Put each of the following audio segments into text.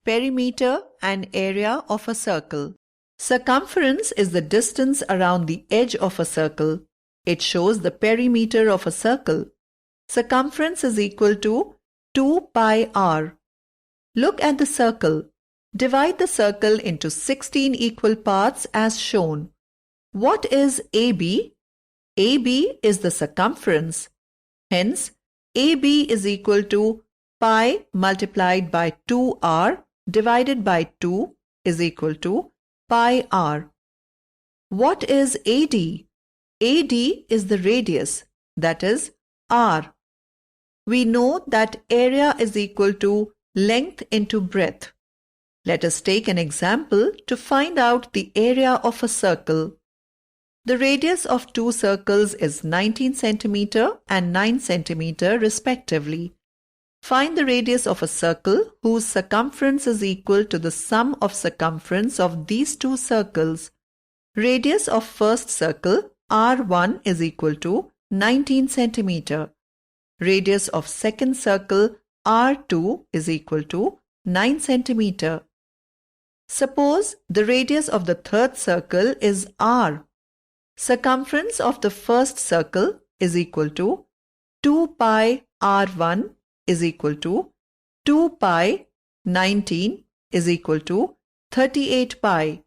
perimeter and area of a circle. Circumference is the distance around the edge of a circle. It shows the perimeter of a circle. Circumference is equal to 2 pi r. Look at the circle. Divide the circle into 16 equal parts as shown. What is AB? AB is the circumference. Hence, AB is equal to pi multiplied by 2r divided by 2 is equal to pi r. What is AD? AD is the radius, that is r. We know that area is equal to length into breadth. Let us take an example to find out the area of a circle. The radius of two circles is 19 cm and 9 cm respectively. Find the radius of a circle whose circumference is equal to the sum of circumference of these two circles. Radius of first circle R1 is equal to 19 cm. Radius of second circle R2 is equal to 9 cm. Suppose the radius of the third circle is R. Circumference of the first circle is equal to 2 pi R1 is equal to 2 pi 19 is equal to 38 pi.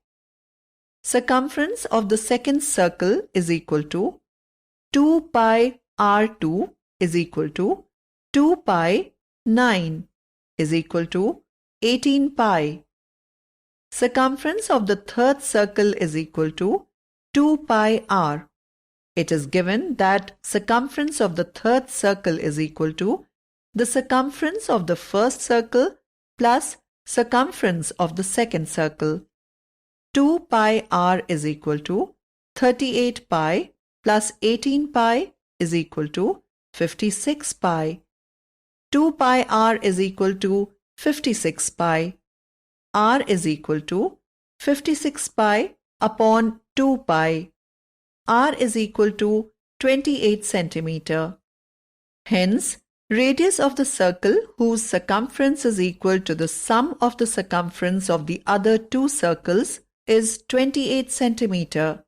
Circumference of the second circle is equal to 2 pi R2 is equal to 2 pi 9 is equal to 18 pi. Circumference of the third circle is equal to 2 pi r. It is given that circumference of the third circle is equal to the circumference of the first circle plus circumference of the second circle. 2 pi r is equal to 38 pi plus 18 pi is equal to 56 pi. 2 pi r is equal to 56 pi. R is equal to 56 pi upon 2 pi. R is equal to 28 cm. Hence, radius of the circle whose circumference is equal to the sum of the circumference of the other two circles is 28 cm.